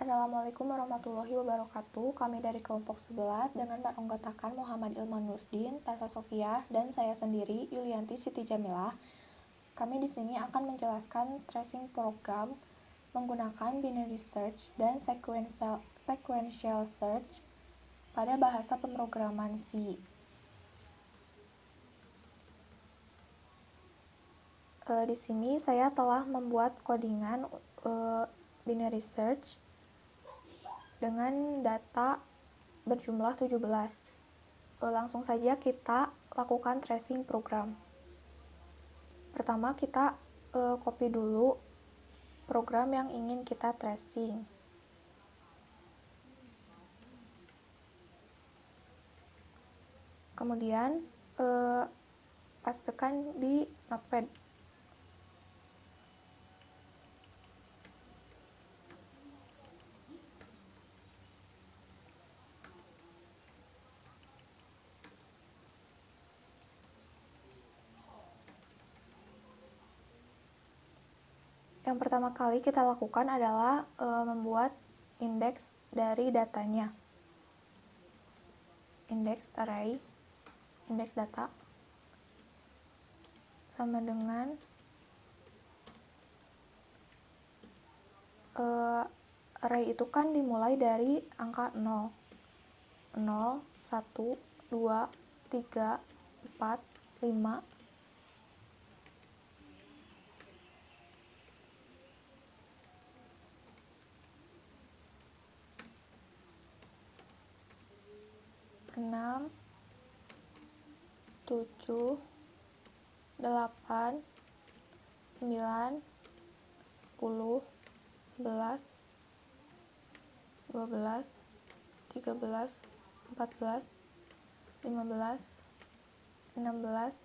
Assalamualaikum warahmatullahi wabarakatuh. Kami dari kelompok 11 dengan beranggotakan Muhammad Ilman Nurdin, Tessa Sofia, dan saya sendiri, Yulianti Siti Jamilah. Kami di sini akan menjelaskan tracing program menggunakan binary search dan sequential search pada bahasa pemrograman C. Di sini saya telah membuat codingan binary search dengan data berjumlah 17. Langsung saja kita lakukan tracing program. Pertama kita copy dulu program yang ingin kita tracing. Kemudian pastekan di notepad. Yang pertama kali kita lakukan adalah membuat indeks dari datanya. Indeks array, indeks data, sama dengan array itu kan dimulai dari angka 0. 0, 1, 2, 3, 4, 5, 6, 7, 8, 9, 10, 11, 12, 13, 14, 15, 16,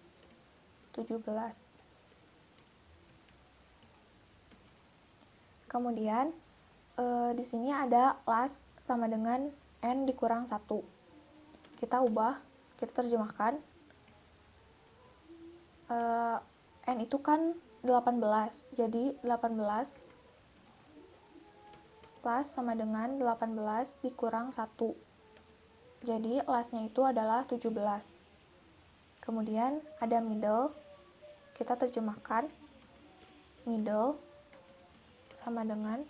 17. Kemudian di sini ada last sama dengan n dikurang 1. Kita ubah, kita terjemahkan. N itu kan 18, jadi 18 plus sama dengan 18 dikurang 1. Jadi lastnya itu adalah 17. Kemudian ada middle, kita terjemahkan. Middle sama dengan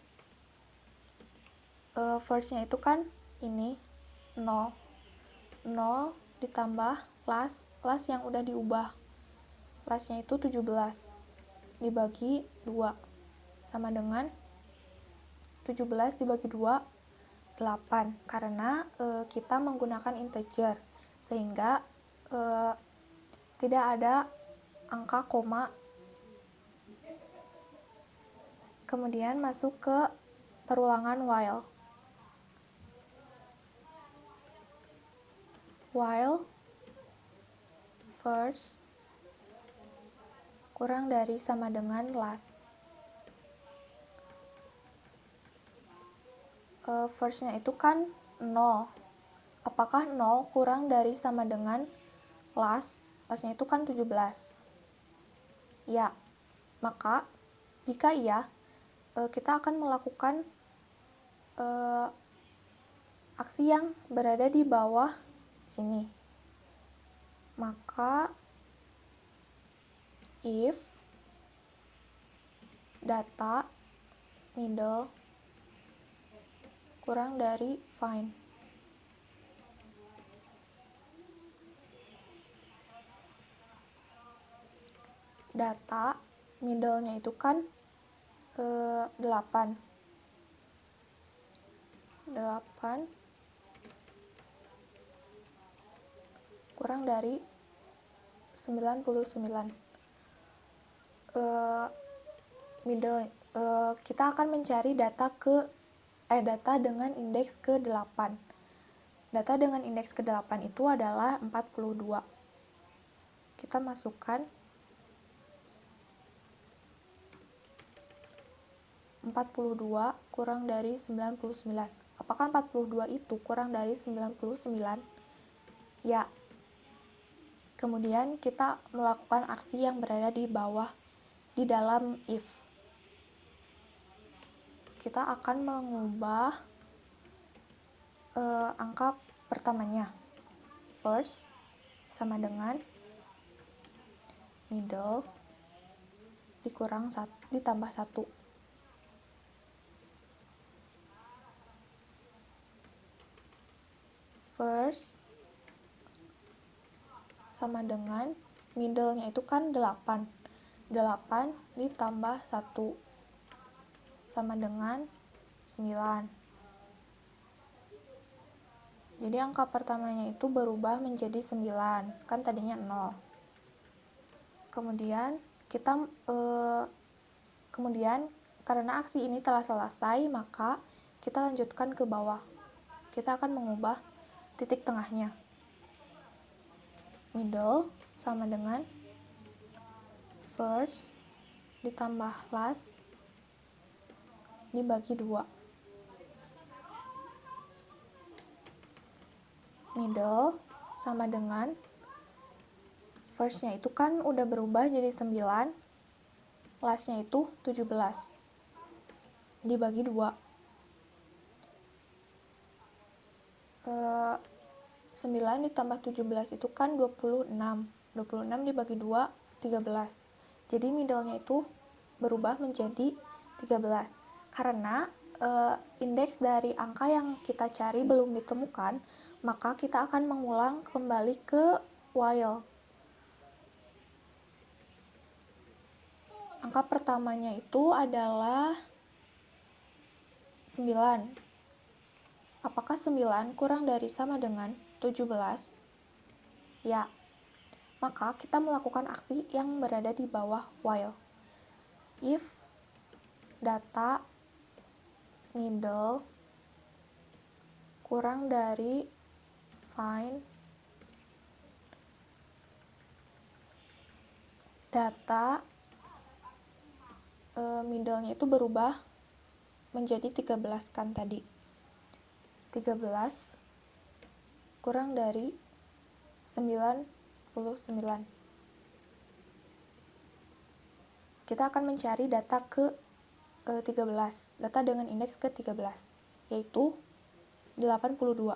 first-nya itu kan ini 0. 0 ditambah last yang udah diubah. Lastnya itu 17 dibagi 2 sama dengan 17 dibagi 2, 8. Karena kita menggunakan integer, sehingga tidak ada angka koma. Kemudian masuk ke perulangan while. While first kurang dari sama dengan last. First-nya itu kan 0. Apakah 0 kurang dari sama dengan last? Last-nya itu kan 17. Ya, maka jika iya, kita akan melakukan aksi yang berada di bawah sini. Maka if data middle kurang dari find. Data middle-nya itu kan 8 kurang dari 99. Middle kita akan mencari data dengan indeks ke-8. Data dengan indeks ke-8 itu adalah 42. Kita masukkan 42 kurang dari 99. Apakah 42 itu kurang dari 99? Ya. Kemudian kita melakukan aksi yang berada di bawah di dalam if. kita akan mengubah angka pertamanya. First sama dengan middle ditambah 1. First sama dengan middle-nya itu kan 8. 8 ditambah 1 sama dengan 9. Jadi angka pertamanya itu berubah menjadi 9, kan tadinya 0. Kemudian karena aksi ini telah selesai, maka kita lanjutkan ke bawah. Kita akan mengubah titik tengahnya. Middle sama dengan first ditambah last dibagi 2. Middle sama dengan first-nya itu kan udah berubah jadi 9, last-nya itu 17 dibagi 2. 9 ditambah 17 itu kan 26. 26 dibagi 2, 13. Jadi middle-nya itu berubah menjadi 13. Karena indeks dari angka yang kita cari belum ditemukan, maka kita akan mengulang kembali ke while. Angka pertamanya itu adalah 9. Apakah 9 kurang dari sama dengan 17? Ya. Maka kita melakukan aksi yang berada di bawah while. If data middle kurang dari find data middle-nya itu berubah menjadi 13 kan tadi. 13 kurang dari 99. Kita akan mencari data ke 13, data dengan indeks ke 13, yaitu 82.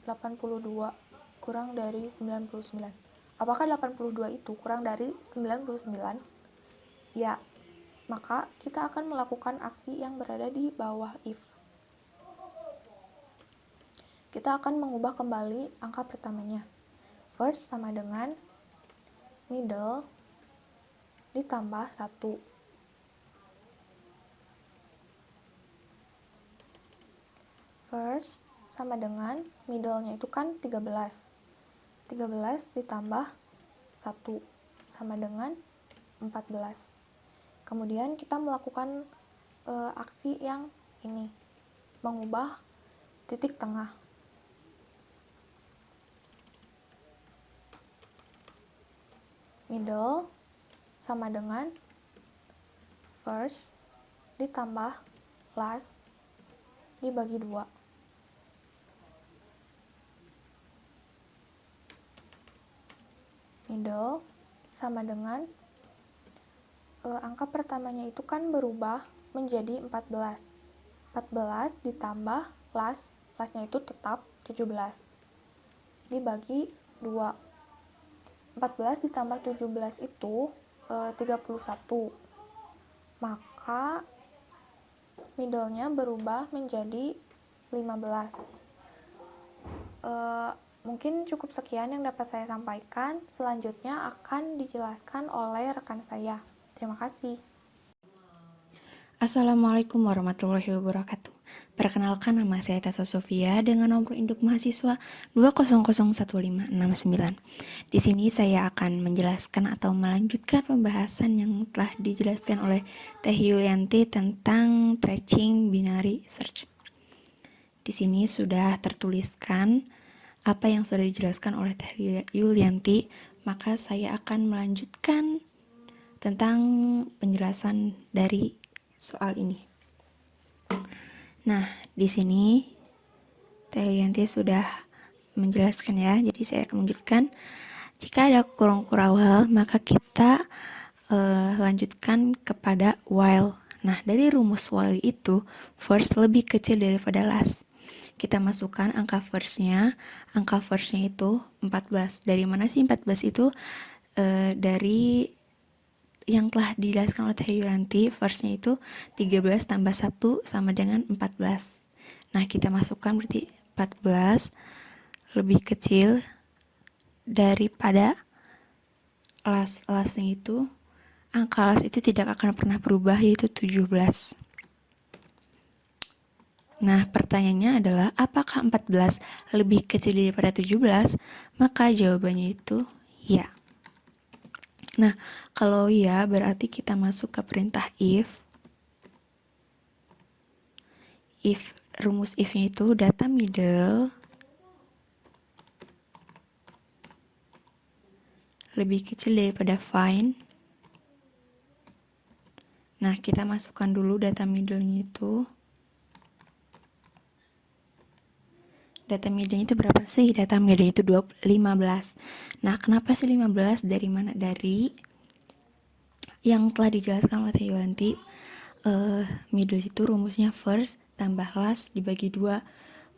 82 kurang dari 99. Apakah 82 itu kurang dari 99? Ya. Maka kita akan melakukan aksi yang berada di bawah if. Kita akan mengubah kembali angka pertamanya. First sama dengan middle ditambah 1. First sama dengan middle-nya itu kan 13. 13 ditambah 1 sama dengan 14. Kemudian kita melakukan aksi yang ini, mengubah titik tengah. Middle sama dengan first ditambah last dibagi 2. Middle sama dengan angka pertamanya itu kan berubah menjadi 14. 14 ditambah lastnya itu tetap 17 dibagi 2. 14 ditambah 17 itu 31. Maka middle-nya berubah menjadi 15. Mungkin cukup sekian yang dapat saya sampaikan. Selanjutnya akan dijelaskan oleh rekan saya. Terima kasih. Assalamualaikum warahmatullahi wabarakatuh. Perkenalkan, nama saya Tessa Sofia dengan nomor induk mahasiswa 2001569. Di sini saya akan menjelaskan atau melanjutkan pembahasan yang telah dijelaskan oleh Teh Yulianti tentang tracing binary search. Di sini sudah tertuliskan apa yang sudah dijelaskan oleh Teh Yulianti, maka saya akan melanjutkan tentang penjelasan dari soal ini. Nah, di sini Teh Yulianti sudah menjelaskan ya, jadi saya akan melanjutkan. Jika ada kurung kurawal, maka kita lanjutkan kepada while. Nah, dari rumus while itu, first lebih kecil daripada last. Kita masukkan angka first-nya. Angka first-nya itu 14. Dari mana sih 14 itu? Dari yang telah dijelaskan oleh Teh Yuranti, first-nya itu 13 tambah 1 sama dengan 14. Nah, kita masukkan berarti 14 lebih kecil daripada last. Last-nya itu, angka last itu tidak akan pernah berubah, yaitu 17. Nah, pertanyaannya adalah apakah 14 lebih kecil daripada 17? Maka jawabannya itu ya. Nah, kalau ya berarti kita masuk ke perintah if. If, rumus if-nya itu data middle lebih kecil daripada find. Nah, kita masukkan dulu data middle-nya itu. Data middle itu berapa sih? Data middle itu 15. Nah, kenapa sih 15? Dari mana? Dari yang telah dijelaskan oleh Teh Yulanti. Middle itu rumusnya first tambah last dibagi 2.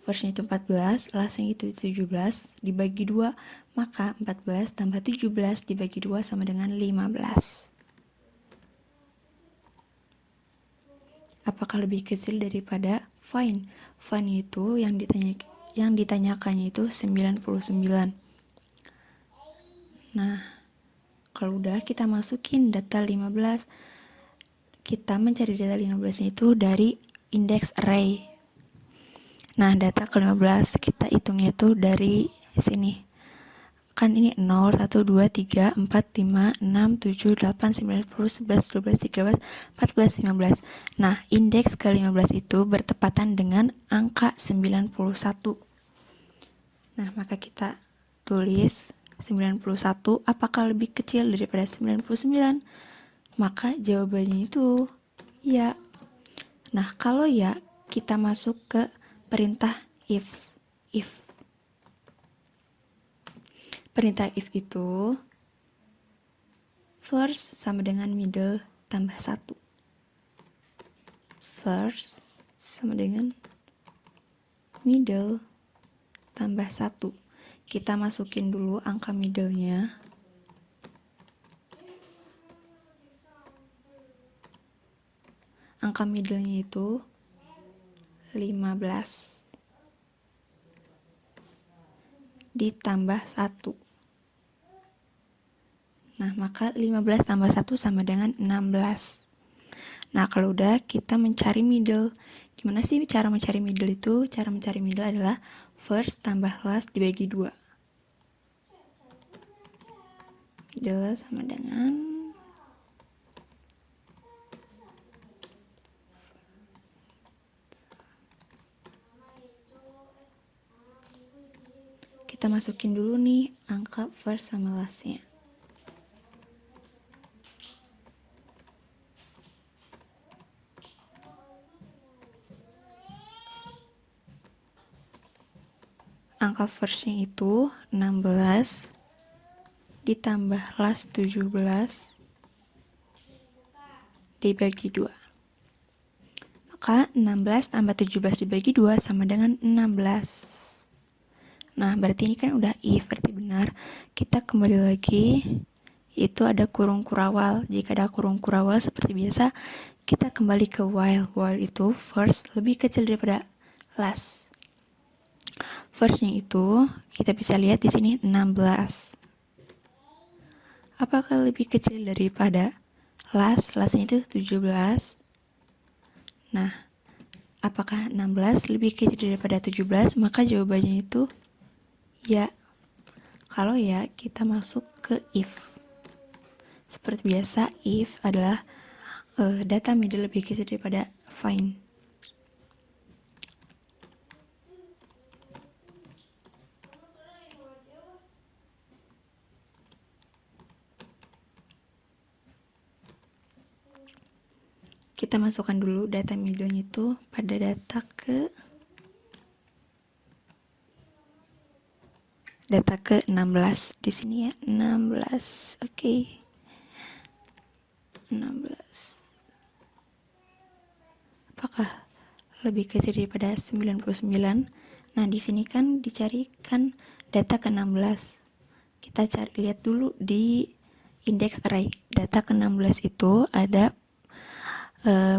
First-nya itu 14, last-nya itu 17 dibagi 2. Maka 14 tambah 17 dibagi 2 sama dengan 15. Apakah lebih kecil daripada find? Find itu yang ditanyakannya itu 99. Nah, kalau udah kita masukin data 15, kita mencari data 15 itu dari index array. Nah, data ke-15 kita hitungnya itu dari sini. Kan ini 0, 1, 2, 3, 4, 5, 6, 7, 8, 9, 10, 11, 12, 13, 14, 15. Nah, indeks ke-15 itu bertepatan dengan angka 91. Nah, maka kita tulis 91 apakah lebih kecil daripada 99? Maka jawabannya itu ya. Nah, kalau ya, kita masuk ke perintah if. Perintah if itu first sama dengan middle tambah 1. First sama dengan middle tambah 1. Kita masukin dulu angka middle-nya. Angka middle-nya itu 15 ditambah 1. Nah, maka 15 tambah 1 sama dengan 16. Nah, kalau udah kita mencari middle. Gimana sih cara mencari middle itu? Cara mencari middle adalah first tambah last dibagi 2. Middle sama dengan kita masukin dulu nih angka first sama last-nya. Angka first-nya itu 16 ditambah last 17 dibagi 2. Maka 16 tambah 17 dibagi 2 sama dengan 16. Nah, berarti ini kan udah if, berarti benar. Kita kembali lagi, itu ada kurung kurawal. Jika ada kurung kurawal seperti biasa, kita kembali ke while. While itu first lebih kecil daripada last. First-nya itu kita bisa lihat di sini 16. Apakah lebih kecil daripada last? Last-nya itu 17. Nah, apakah 16 lebih kecil daripada 17? Maka jawabannya itu ya. Kalau ya, kita masuk ke if. Seperti biasa, if adalah data middle lebih kecil daripada find. Kita masukkan dulu data middle-nya itu pada data ke 16 di sini ya, 16. Oke. 16. Apakah lebih kecil daripada 99? Nah, di sini kan dicarikan data ke-16. Kita lihat dulu di index array. Data ke-16 itu ada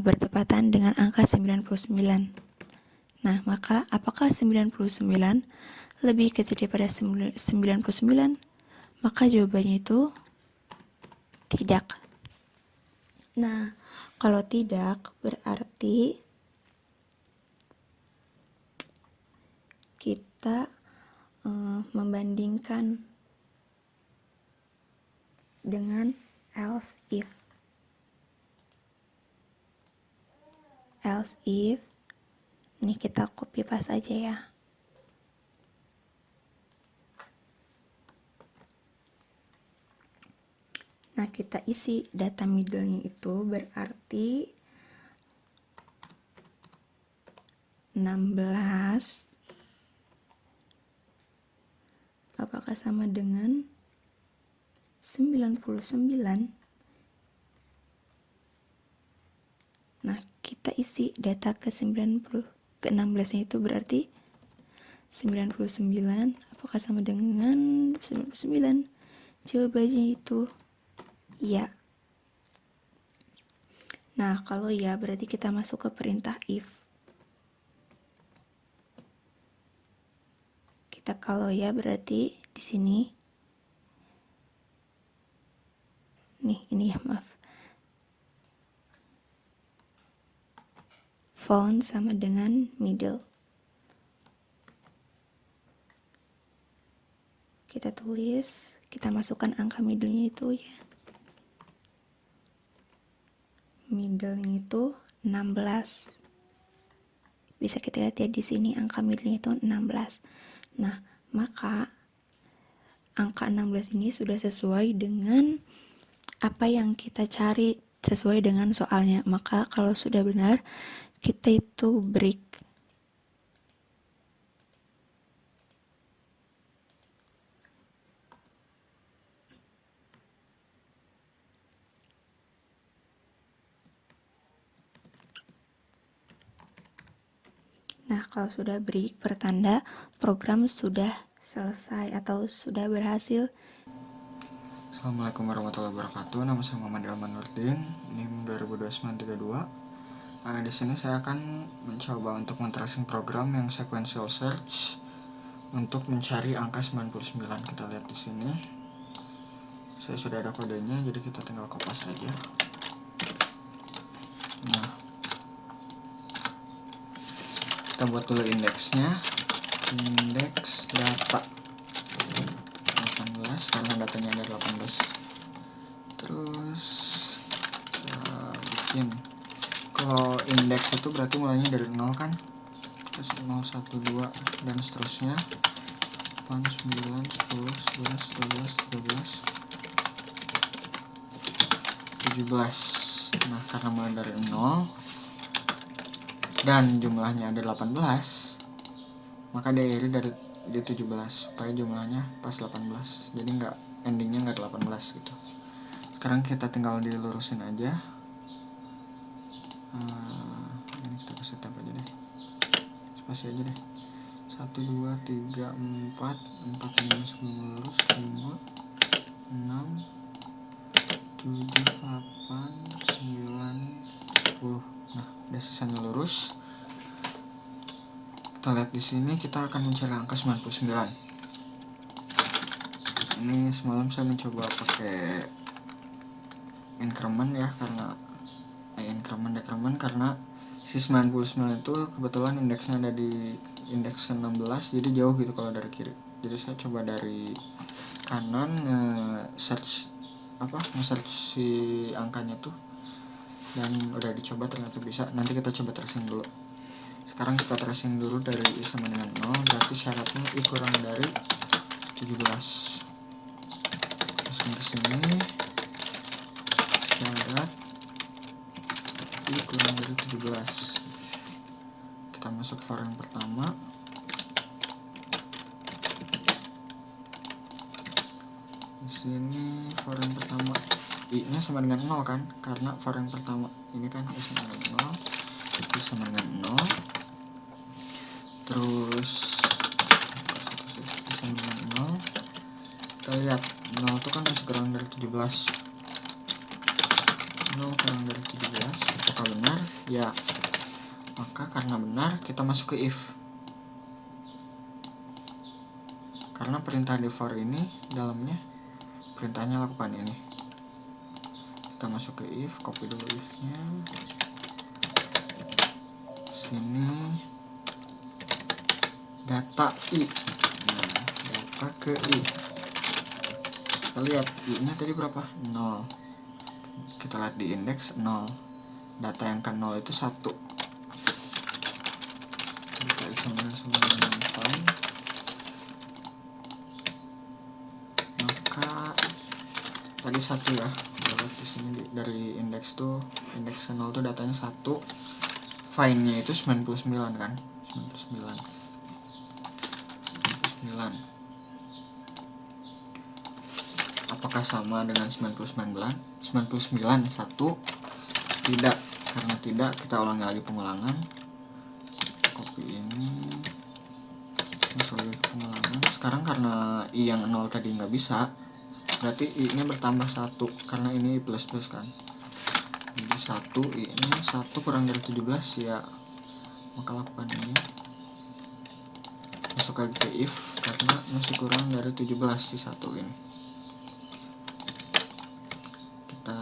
bertepatan dengan angka 99. Nah, maka apakah 99 lebih kecil daripada 99? Maka jawabannya itu tidak. Nah, kalau tidak berarti kita membandingkan dengan else if. Else if, ini kita copy paste aja ya. Nah, kita isi data middle-nya itu berarti 16 apakah sama dengan 99? Nah, kita isi data ke 16-nya itu berarti 99 apakah sama dengan 99? Jawabannya itu ya. Nah, kalau ya berarti kita masuk ke perintah if. Kita kalau ya berarti di sini nih, ini ya, maaf. Found sama dengan middle. Kita tulis, kita masukkan angka middle-nya itu ya. Middle-nya itu 16. Bisa kita lihat ya di sini angka middle-nya itu 16. Nah, maka angka 16 ini sudah sesuai dengan apa yang kita cari, sesuai dengan soalnya. Maka kalau sudah benar, kita itu break. Nah, kalau sudah break, pertanda program sudah selesai atau sudah berhasil. Assalamualaikum warahmatullahi wabarakatuh. Nama saya Muhammad Ilman Nurdin, NIM 202932. Di sini saya akan mencoba untuk men-tracing program yang sequential search untuk mencari angka 99. Kita lihat di sini. Saya sudah ada kodenya, jadi kita tinggal copy saja. Nah, kita buat dulu indeksnya. Indeks data 18 karena datanya ada 18. Terus kita bikin, kalau indeks itu berarti mulainya dari 0 kan, terus 0, 1, 2 dan seterusnya, 8, 9, 10, 11, 12, 13, 17. Nah, karena mulai dari 0 dan jumlahnya ada 18, maka diakhiri dari 17 supaya jumlahnya pas 18, jadi endingnya nggak 18 gitu. Sekarang kita tinggal dilurusin aja. Ini kita kasih tab aja deh, spasi aja deh. 1, 2, 3, 4, 5 sebelum lurus, 5, 6, 7, 8, 9, 10. Nah, udah selesai lurus. Kita lihat di sini, kita akan mencari angka 99. Ini semalam saya mencoba pakai increment ya, karena decrement karena si 99 itu kebetulan indeksnya ada di indeks ke-16, jadi jauh gitu kalau dari kiri. Jadi saya coba dari kanan nge-search si angkanya tuh, dan udah dicoba ternyata bisa. Nanti kita coba tracing dulu. Sekarang kita tracing dulu dari I sama dengan 0, berarti syaratnya I kurang dari 17. Langsung ke sini, syarat I kurang dari 17. Kita masuk for yang pertama. Di sini for yang pertama i-nya sama dengan 0 kan, karena for yang pertama ini kan i sama dengan 0, i sama dengan 0. Terus i sama dengan 0. Kita lihat 0 itu kan masih kurang dari 17. 0 kurang dari 17, apakah benar? Ya. Maka karena benar, kita masuk ke if. Karena perintah di for ini dalamnya perintahnya lakukan ini. Kita masuk ke if, copy dulu if-nya. Sini data i. Nah, data ke i. Kita lihat i-nya tadi berapa? 0. Kita lihat di indeks 0. Data yang ke 0 itu 1. Kita isi dengan fine. Maka tadi 1 ya. Di sini dari indeks tuh, indeks 0 tuh datanya 1. Fine-nya itu 99 kan? 99. Apakah sama dengan 99? 99 1? Tidak. Karena tidak, kita ulangi lagi pengulangan. Copy ini, masuk lagi ke pengulangan. Sekarang karena i yang 0 tadi nggak bisa, berarti i-nya bertambah 1, karena ini i plus kan. Jadi 1, i-nya 1 kurang dari 17 ya. Maka lakukan ini. Masuk lagi ke if, karena masih kurang dari 17 si 1 ini. Kita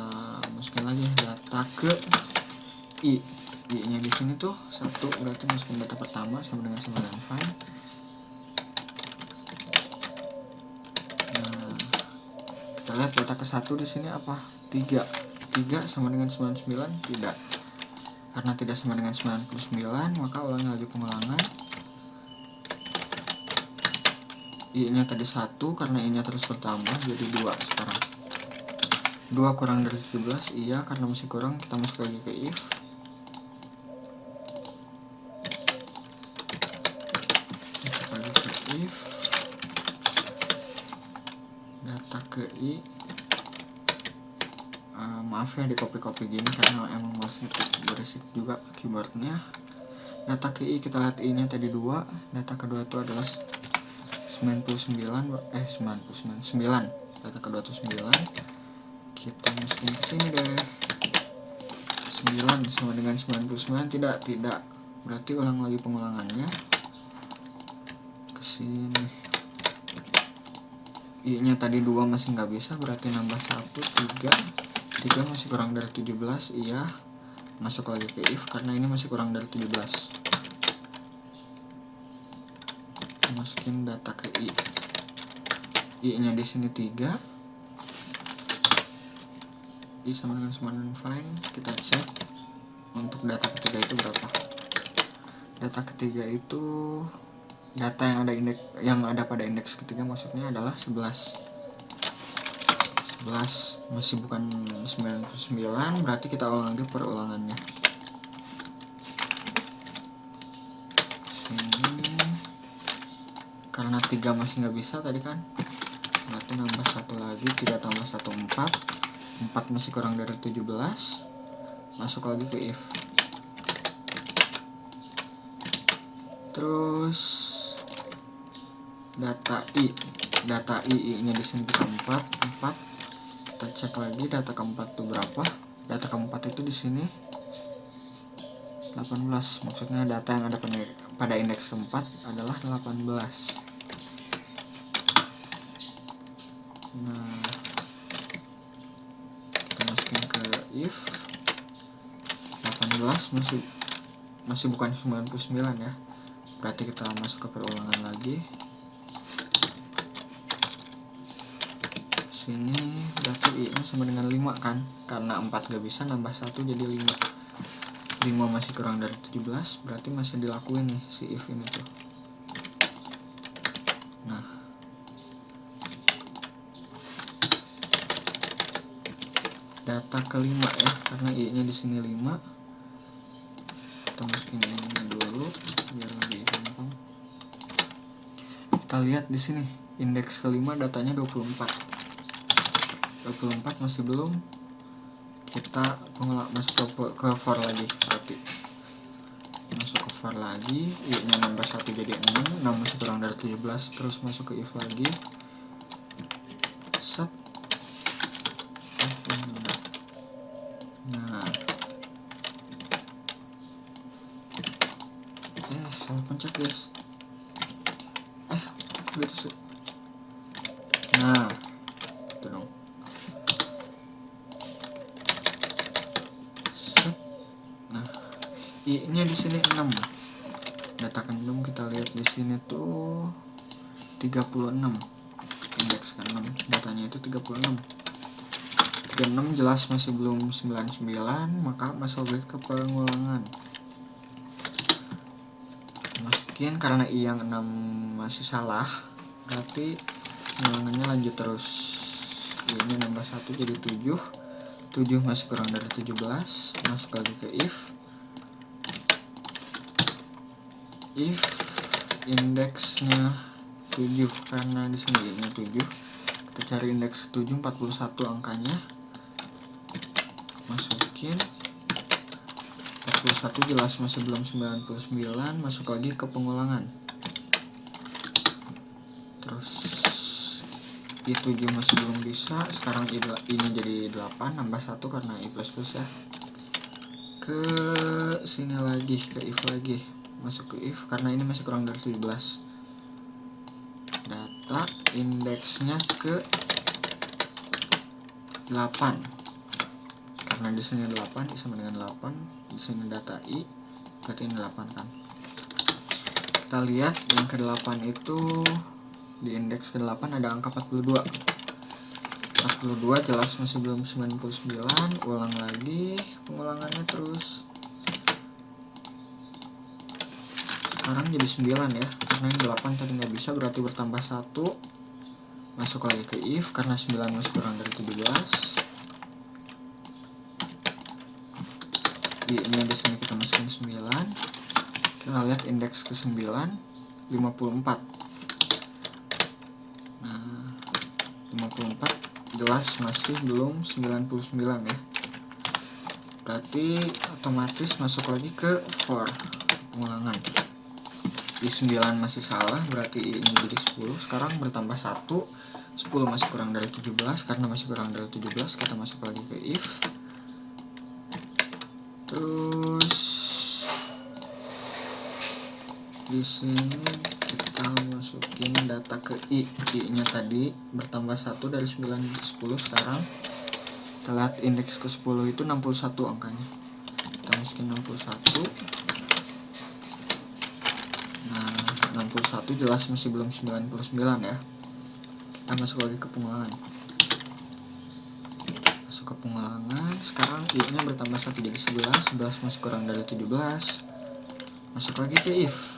masukin lagi data ke i. i-nya di sini tuh 1, berarti masukin data pertama sama dengan file. Nah, kita lihat data ke 1 di sini apa? 3 sama dengan 99? Tidak. Karena tidak sama dengan 99, maka ulangi lagi pengulangan. i-nya tadi 1, karena i-nya terus bertambah jadi 2 sekarang. 2 kurang dari 17, iya, karena masih kurang, kita masuk lagi ke if. Masuk lagi ke if. Data ke i. Maaf ya di copy gini karena emang berisik juga keyboardnya. Data ke i, kita lihat i-nya tadi 2, data kedua itu adalah 9. Data kedua itu 9. Kita masukin ke sini deh. 9 sama dengan 99? Tidak. Berarti ulang lagi pengulangannya. Ke sini. i-nya tadi 2 masih nggak bisa, berarti nambah 1, 3 masih kurang dari 17, iya. Masuk lagi ke if, karena ini masih kurang dari 17. Masukin data ke i. i-nya di sini 3. i sama dengan fine. Kita cek untuk data ketiga itu berapa. Data ketiga itu data yang ada pada indeks ketiga, maksudnya adalah 11. Masih bukan 99, berarti kita ulang lagi perulangannya. Sini karena 3 masih nggak bisa tadi kan, berarti nambah 1 lagi. 3 tambah 1, 4 masih kurang dari 17. Masuk lagi ke if. Terus data i-nya di sini kita 4. Kita cek lagi data keempat itu berapa. Data keempat itu di sini 18. Maksudnya data yang ada pada indeks keempat adalah 18. Nah, kita masukin ke if. 18 masih bukan 99 ya. Berarti kita masuk ke perulangan lagi. Sini data i-nya sama dengan 5 kan, karena 4 gak bisa, nambah 1 jadi 5 masih kurang dari 17, berarti masih dilakuin nih si if ini tuh. Nah, data kelima ya, karena i-nya di sini 5. Kita masukin ini dulu biar lebih gampang. Kita lihat di sini indeks kelima datanya 24 masih belum, kita masuk ke for lagi, berarti masuk ke for lagi, i-nya nambah 1 jadi 6, 6 masih kurang dari 17, terus masuk ke if lagi, set. Nah, salah pencet guys, gitu sih. Nah, itu dong. Set. Nah, i-nya di sini 6. Data ke 6 kita lihat di sini tuh 36. Indeks ke 6, datanya itu 36. 36 jelas masih belum 99, maka masuk lagi ke pengulangan. Masukin karena i yang 6 masih salah, berarti pengulangannya lanjut terus. Ini nambah 1 jadi 7. 7 masih kurang dari 17, masuk lagi ke if. If indeksnya 7, karena di sini ini 7. Kita cari indeks 7, 41 angkanya. Masukin 41 jelas masih belum 99, masuk lagi ke pengulangan. Terus i7 masih belum bisa, sekarang ini jadi 8, nambah 1 karena i++ ya. Ke sini lagi, ke if lagi. Masuk ke if karena ini masih kurang dari 17. Data indeksnya ke 8. Karena di sini 8 sama dengan 8, di sini data i, berarti ini 8 kan. Kita lihat yang ke-8 itu di indeks ke-8 ada angka 42. 42 jelas masih belum 99, ulang lagi pengulangannya terus. Sekarang jadi 9 ya, karena yang 8 tadi nggak bisa, berarti bertambah 1. Masuk lagi ke if karena 9 masih kurang dari 17. I-nya di sini kita masukin 9. Kita lihat indeks ke 9, 54. Nah, 54 jelas masih belum 99 ya. Berarti otomatis masuk lagi ke for pengulangan. Di 9 masih salah, berarti ini jadi 10. Sekarang bertambah 1. 10 masih kurang dari 17, karena masih kurang dari 17 kita masuk lagi ke if. Terus di sini kita masukin data ke i-nya tadi bertambah 1 dari 9 ke 10. Sekarang kita lihat indeks ke 10 itu 61 angkanya. Kita masukin 61. Nah, 61 jelas masih belum 99 ya. Kita masuk lagi ke pengulangan. Masuk ke pengulangan. Sekarang i-nya bertambah 1 jadi 11. 11 masih kurang dari 17. Masuk lagi ke if.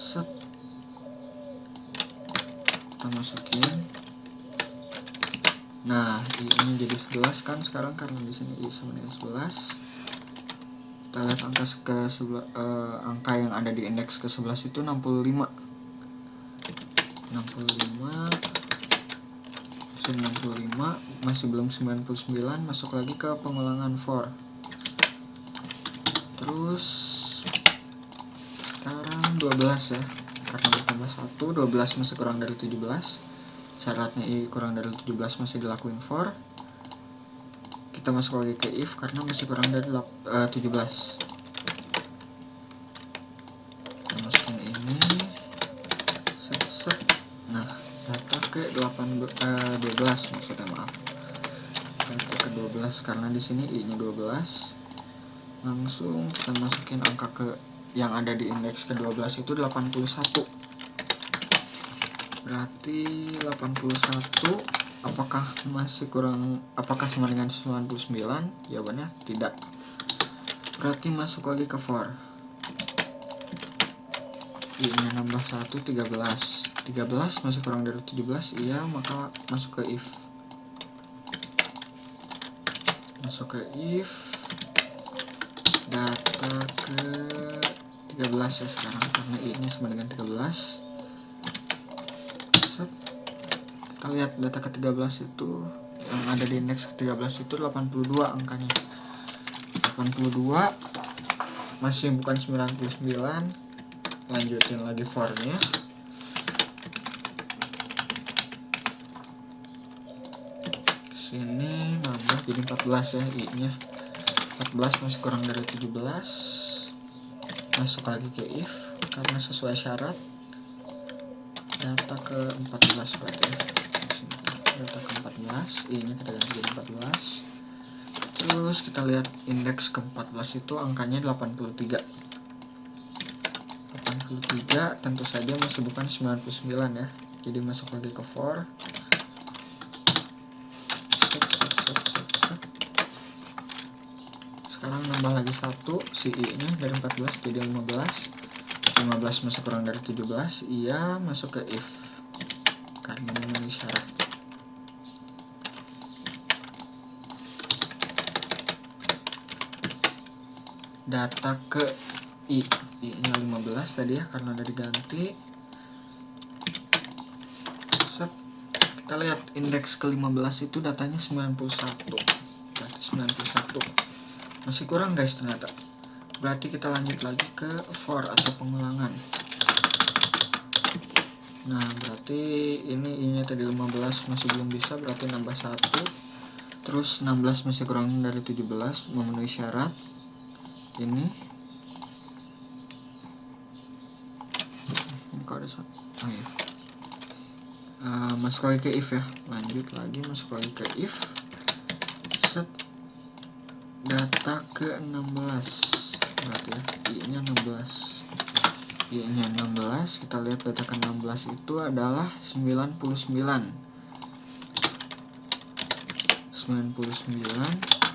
Set. Kita masukin. Nah, i-nya jadi 11 kan sekarang, karena di sini i sama dengan 11. Kita lihat angka yang ada di indeks ke-11 itu 65. 65 masih belum 99, masuk lagi ke pengulangan for. Terus sekarang 12 ya, karena bertambah 1, 12 masih kurang dari 17. Syaratnya i kurang dari 17 masih dilakuin for. Kita masuk lagi ke if karena masih kurang dari 17. Kita masukin ini. Set. Nah, data ke 12 maksudnya, maaf. Data ke 12 karena di sini i-nya 12. Langsung kita masukin angka ke yang ada di indeks ke-12 itu 81. Berarti 81 apakah sama dengan 99? Jawabannya tidak. Berarti masuk lagi ke for. I-nya nambah 1, 13. 13 masih kurang dari 17, iya, maka masuk ke if. Masuk ke if. Data ke 13 ya sekarang, karena i-nya sama dengan 13. Set. Kita lihat data ke 13 itu yang ada di indeks ke-13 itu 82 angkanya. 82 masih bukan 99. Lanjutin lagi for-nya. Sini nambah jadi 14 ya, i-nya 14 masih kurang dari 17. Masuk lagi ke if karena sesuai syarat. Data ke 14 berarti ya. Data ke 14, i-nya kita ganti jadi 14. Terus kita lihat indeks ke 14 itu angkanya 83. 83 tentu saja masih bukan 99 ya. Jadi masuk lagi ke for. Sekarang nambah lagi 1, si i-nya dari 14 jadi 15. 15 masih kurang dari 17, iya masuk ke if karena memenuhi syarat. Data ke i-nya 15 tadi ya karena udah diganti. Set. Kita lihat indeks ke-15 itu datanya 91. Berarti 91. Masih kurang guys ternyata. Berarti kita lanjut lagi ke for atau pengulangan. Nah, berarti ini i-nya tadi 15 masih belum bisa, berarti nambah 1. Terus 16 masih kurang dari 17, memenuhi syarat. Ini kok ada 1. Oh iya. Masuk lagi ke if ya. Lanjut lagi masuk lagi ke if. Set. Data ke 16. Berarti ya, i-nya 16. I-nya 16, kita lihat data ke 16 itu adalah 99. 99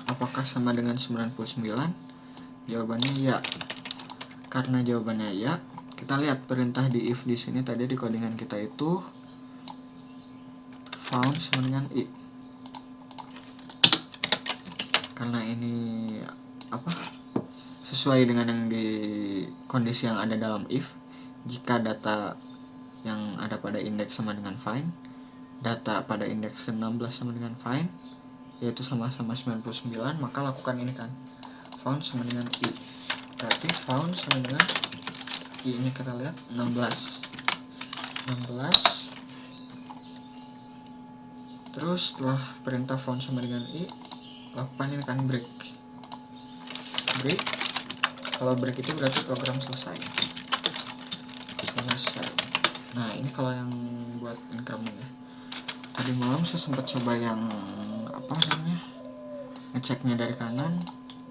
apakah sama dengan 99? Jawabannya ya. Karena jawabannya ya, kita lihat perintah di if di sini tadi di codingan kita itu found sama dengan i. Karena ini sesuai dengan yang di kondisi yang ada dalam if. Jika data yang ada pada indeks sama dengan find, data pada indeks ke-16 sama dengan find, yaitu sama-sama 99, maka lakukan ini kan, found sama dengan i. Berarti found sama dengan i-nya kita lihat 16. Terus setelah perintah found sama dengan i, lakukan ini kan break. Kalau break itu berarti program selesai. Nah, ini kalau yang buat increment ya. Tadi malam saya sempat coba yang ngeceknya dari kanan.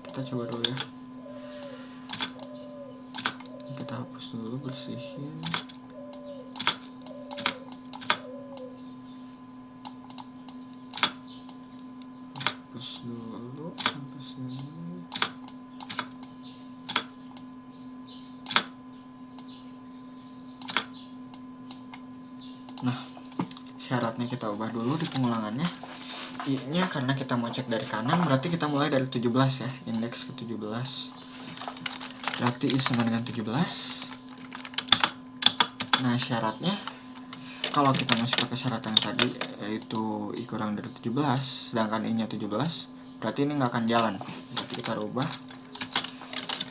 Kita coba dulu ya. Kita hapus dulu, bersihin. Hapus dulu sampai sini. Nah, syaratnya kita ubah dulu di pengulangannya. I-nya karena kita mau cek dari kanan, berarti kita mulai dari 17 ya, indeks ke 17. Berarti i sama dengan 17. Nah, syaratnya kalau kita masih pakai syarat yang tadi, yaitu i kurang dari 17, sedangkan i-nya 17, berarti ini nggak akan jalan. Berarti kita rubah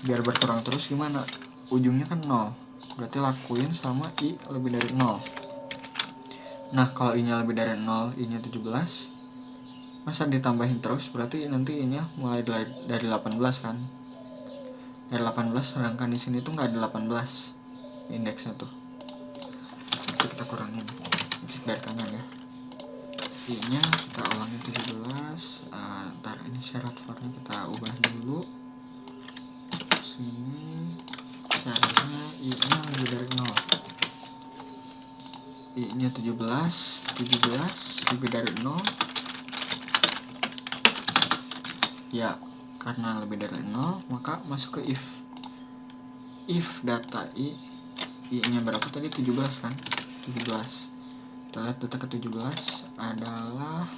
biar berkurang terus. Gimana? Ujungnya kan 0. Berarti lakuin selama i lebih dari 0. Nah, kalau i-nya lebih dari 0, i-nya 17, masa ditambahin terus? Berarti nanti i-nya mulai dari 18 kan? Dari 18, sedangkan di sini tuh nggak ada 18 indeksnya tuh. Jadi kita kurangin, cek dari kanan ya. I-nya kita ulangi 17. Ntar ini syarat for-nya kita ubah dulu. Sini syaratnya i-nya lebih dari 0. I-nya 17 lebih dari 0. Ya, karena lebih dari 0, maka masuk ke if. If data i-nya berapa tadi? 17 kan? 17. Kita lihat data ke 17 adalah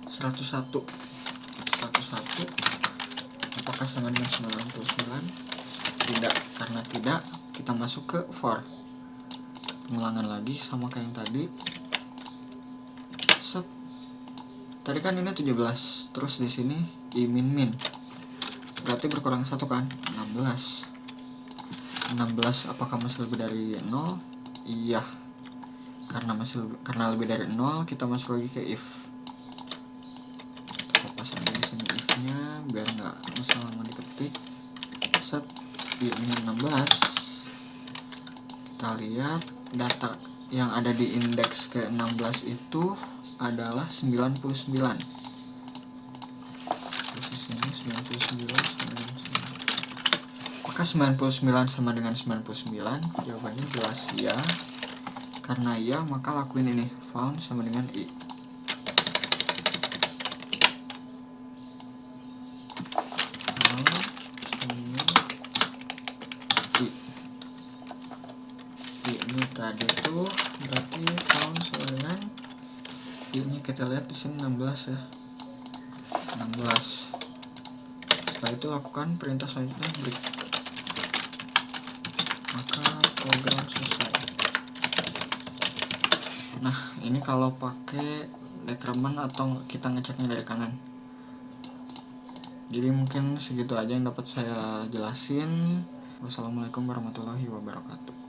101. Apakah sama dengan 99? Tidak. Karena tidak, kita masuk ke for. Pengulangan lagi sama kayak yang tadi. Tadi kan ini 17, terus di sini I min min. Berarti berkurang 1 kan? 16. 16 apakah masih lebih dari 0? Iya. Karena lebih dari 0, kita masuk lagi ke if. Kita pasang di sini if-nya biar nggak masalah lama diketik. Set I ini 16. Kita lihat data yang ada di indeks ke-16 itu adalah 99. Terus di sini 99. Apakah 99 sama dengan 99? Jawabannya jelas ya. Karena ya, maka lakuin ini. Found sama dengan I. Found sama dengan I. Ini tadi tuh berarti found sama dengan I-nya kita lihat di sini 16 ya. 16. Setelah itu lakukan perintah selanjutnya break. Maka program selesai. Nah, ini kalau pakai decrement atau kita ngeceknya dari kanan. Jadi mungkin segitu aja yang dapat saya jelasin. Wassalamualaikum warahmatullahi wabarakatuh.